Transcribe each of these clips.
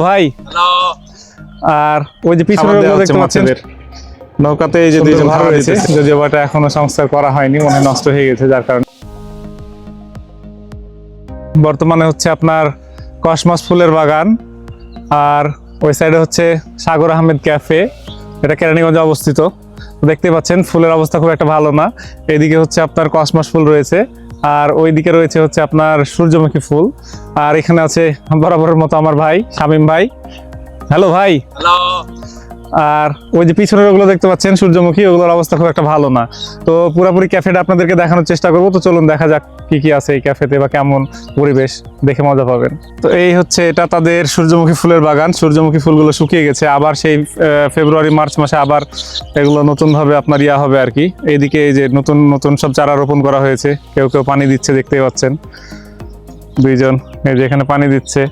ভাই হ্যালো। আর ওই যে পিছনে দেখতে পাচ্ছেন নৌকাতে এই যে দুইজন ভাড়া রয়েছে, যদিও এটা এখনো সংস্কার করা হয়নি, মনে হয় নষ্ট হয়ে গেছে, যার কারণে বর্তমানে হচ্ছে আপনার কসমস ফুলের বাগান। আর ওই সাইডে হচ্ছে সাগর আহমেদ ক্যাফে, এটা কেরানীগঞ্জে অবস্থিত। দেখতে পাচ্ছেন ফুলের অবস্থা খুব একটা ভালো না। এদিকে হচ্ছে আপনার কসমস ফুল রয়েছে, আর ওইদিকে রয়েছে হচ্ছে আপনার সূর্যমুখী ফুল। আর এখানে আছে বরাবরের মতো আমার ভাই শামীম ভাই। হ্যালো ভাই। হ্যালো। আর ওই যে পিছনের ওগুলো দেখতে পাচ্ছেন সূর্যমুখী, ওগুলোর অবস্থা খুব একটা ভালো না। তো পুরোপুরি ক্যাফেটা আপনাদেরকে দেখানোর চেষ্টা করবো। তো চলুন দেখা যাক কি কি আছে এই ক্যাফেতে বা কেমন পরিবেশ, দেখে মজা পাবেন। তো এই হচ্ছে এটা তাদের সূর্যমুখী ফুলের বাগান। সূর্যমুখী ফুলগুলো শুকিয়ে গেছে, আবার সেই ফেব্রুয়ারি মার্চ মাসে আবার এগুলো নতুন ভাবে আপনার ইয়া হবে আর কি। এইদিকে এই যে নতুন নতুন সব চারা রোপণ করা হয়েছে, কেউ কেউ পানি দিচ্ছে, দেখতেই পাচ্ছেন দুইজন এই যে এখানে পানি দিচ্ছে।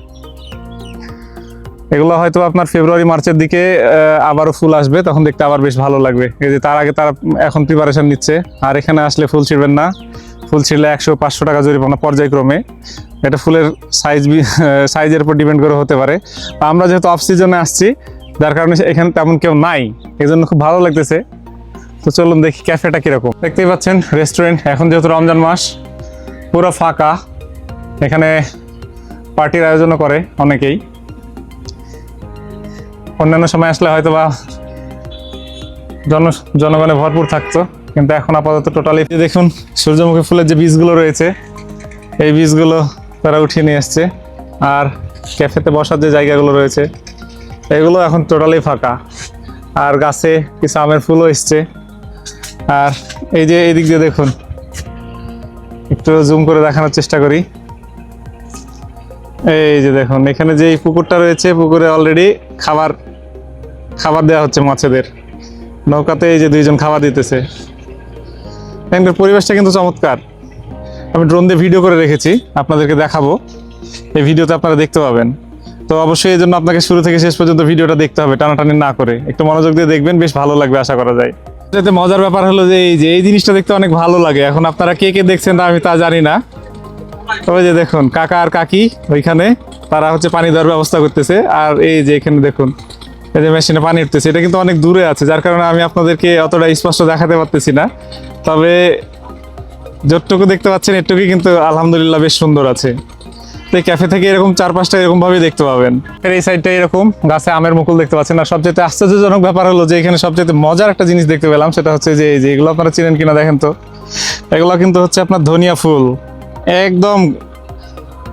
এগুলো হয়তো আপনার ফেব্রুয়ারি মার্চের দিকে আবারও ফুল আসবে, তখন দেখতে আবার বেশ ভালো লাগবে। এই যে তার আগে তারা এখন প্রিপারেশন নিচ্ছে। আর এখানে আসলে ফুল ছিঁড়বেন না, ফুল ছিঁড়লে 100-500 টাকা জরিমানা পর্যায়ক্রমে। এটা ফুলের সাইজের উপর ডিপেন্ড করে হতে পারে। আমরা যেহেতু অফ সিজনে আসছি, যার কারণে এখানে তেমন কেউ নাই, এই জন্য খুব ভালো লাগতেছে। তো চলুন দেখি ক্যাফেটা কিরকম। দেখতেই পাচ্ছেন রেস্টুরেন্ট, এখন যেহেতু রমজান মাস পুরো ফাঁকা। এখানে পার্টির আয়োজনও করে অনেকেই, অন্যান্য সময় আসলে হয়তো বা জনগণে ভরপুর থাকতো, কিন্তু এখন আপাতত টোটালি। দেখুন সূর্যমুখী ফুলের যে বীজগুলো রয়েছে, এই বীজগুলো তারা উঠিয়ে নিয়ে আসছে। আর ক্যাফেতে বসার যে জায়গাগুলো রয়েছে, এগুলো এখন টোটালি ফাঁকা। আর গাছে কিছু আমের ফুলও এসছে। আর এই যে এই দিক দিয়ে দেখুন, একটু জুম করে দেখানোর চেষ্টা করি। এই যে দেখুন এখানে যে পুকুরটা রয়েছে, পুকুরে অলরেডি খাবার দেওয়া হচ্ছে মাছেদের। নৌকাতে এই যে দুইজন খাবার দিতেছে। এখানকার পরিবেশটা কিন্তু চমৎকার। আমি ড্রোন দিয়ে ভিডিও করে রেখেছি, আপনাদেরকে দেখাবো, এই ভিডিওতে আপনারা দেখতে পাবেন। তো অবশ্যই এই জন্য আপনাকে শুরু থেকে শেষ পর্যন্ত ভিডিওটা দেখতে হবে, টানাটানি না করে একটু মনোযোগ দিয়ে দেখবেন, বেশ ভালো লাগবে আশা করা যায়। এতে মজার ব্যাপার হলো যে এই জিনিসটা দেখতে অনেক ভালো লাগে। এখন আপনারা কে কে দেখছেন আমি তা জানি না, তবে যে দেখুন কাকা আর কাকি ওইখানে, তারা হচ্ছে পানি দেওয়ার ব্যবস্থা করতেছে। আর এই যে এখানে দেখুন এই যে মেশিনে পানি উঠতেছে, এটা কিন্তু অনেক দূরে আছে, যার কারণে আমি আপনাদেরকে অতটা স্পষ্ট দেখাতে পারতেছি না। তবে যতটুকু দেখতে পাচ্ছেন এটুকুই কিন্তু আলহামদুলিল্লাহ বেশ সুন্দর আছে। তো এই ক্যাফে থেকে এরকম 4-5টা এরকম ভাবেই দেখতে পাবেন। এই সাইডটা এরকম গাছে আমের মুকুল দেখতে পাচ্ছেন। আর সবচেয়ে আশ্চর্যজনক ব্যাপার হলো যে এখানে সবচেয়ে মজার একটা জিনিস দেখতে পেলাম, সেটা হচ্ছে যে এই যে এগুলো আপনারা চিনেন কিনা দেখেন তো, এগুলো কিন্তু হচ্ছে আপনার ধনিয়া ফুল। একদম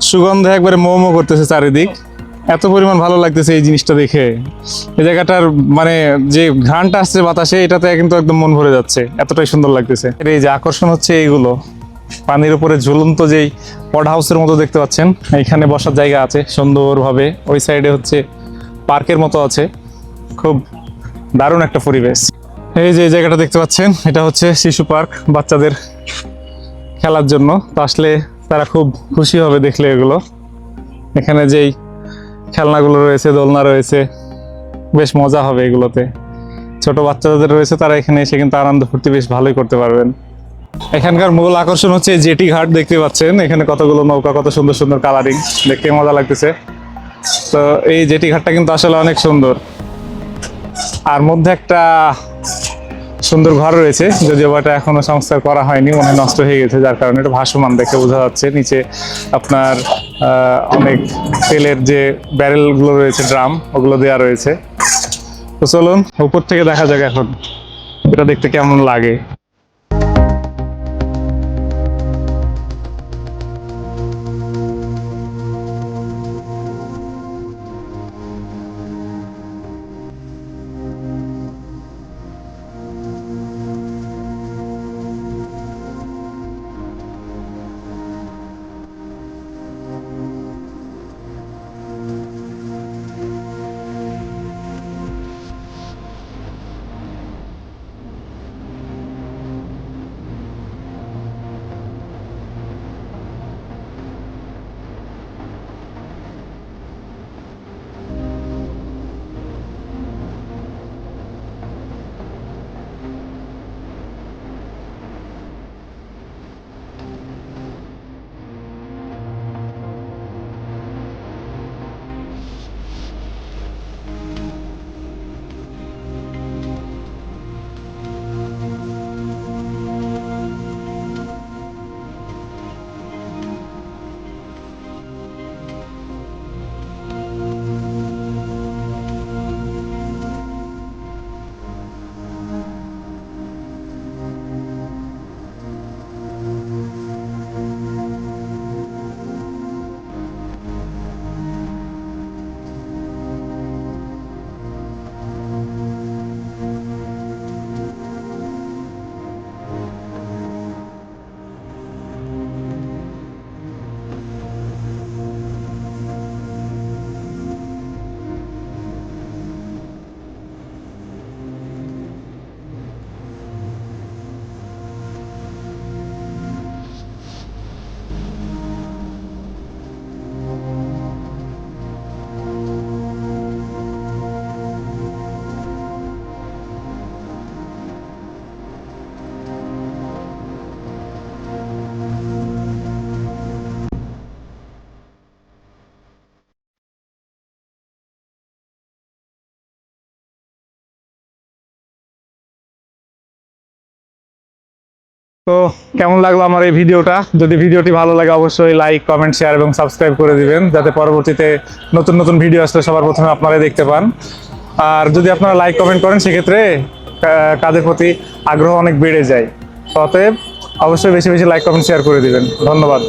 সুগন্ধে একবারে মোমো করতেছে চারিদিক, এত পরিমাণ ভালো লাগতেছে এই জিনিসটা দেখে। এই জায়গাটার মানে যে ঘ্রাণটা আসছে বাতাসে, এটাতে কিন্তু একদম মন ভরে যাচ্ছে, এতটাই সুন্দর লাগতেছে। এই যে আকর্ষণ হচ্ছে এইগুলো, পানির উপরে ঝুলন্ত যেই পড হাউসের মতো দেখতে পাচ্ছেন, এইখানে বসার জায়গা আছে সুন্দরভাবে। ওই সাইডে হচ্ছে পার্কের মতো আছে, খুব দারুণ একটা পরিবেশ। এই যে এই জায়গাটা দেখতে পাচ্ছেন, এটা হচ্ছে শিশু পার্ক, বাচ্চাদের খেলার জন্য। তো আসলে তারা খুব খুশি হবে দেখলে এগুলো। এখানে যেই খেলনাগুলো রয়েছে, দোলনা রয়েছে, বেশ মজা হবে এগুলোতে। ছোট বাচ্চাদের রয়েছে, তারা এখানে এসে কিন্তু আনন্দ ফুর্তি বেশ ভালোই করতে পারবেন। এখানকার মূল আকর্ষণ হচ্ছে জেটি ঘাট, দেখতে পাচ্ছেন এখানে কতগুলো নৌকা, কত সুন্দর সুন্দর কালারিং, দেখতে মজা লাগতেছে। তো এই জেটি ঘাটটা কিন্তু আসলে অনেক সুন্দর। আর মধ্যে একটা সুন্দর ঘর রয়েছে, যদিও এটা এখনো সংস্কার করা হয়নি, মনে হয় নষ্ট হয়ে গেছে, যার কারণে এটা ভাসমান দেখে বোঝা যাচ্ছে। নিচে আপনার অনেক তেলের যে ব্যারেল গুলো রয়েছে, ড্রাম, ওগুলো দেওয়া রয়েছে। তো চলুন উপর থেকে দেখা যাক এখন এটা দেখতে কেমন লাগে। তো কেমন লাগলো আমার এই ভিডিওটা? যদি ভিডিওটি ভালো লাগে অবশ্যই লাইক, কমেন্ট, শেয়ার এবং সাবস্ক্রাইব করে দিবেন, যাতে পরবর্তীতে নতুন নতুন ভিডিও আসলে সবার প্রথমে আপনারাই দেখতে পান। আর যদি আপনারা লাইক কমেন্ট করেন সেক্ষেত্রে কাজের প্রতি আগ্রহ অনেক বেড়ে যায়। অতএব অবশ্যই বেশি বেশি লাইক কমেন্ট শেয়ার করে দিবেন। ধন্যবাদ।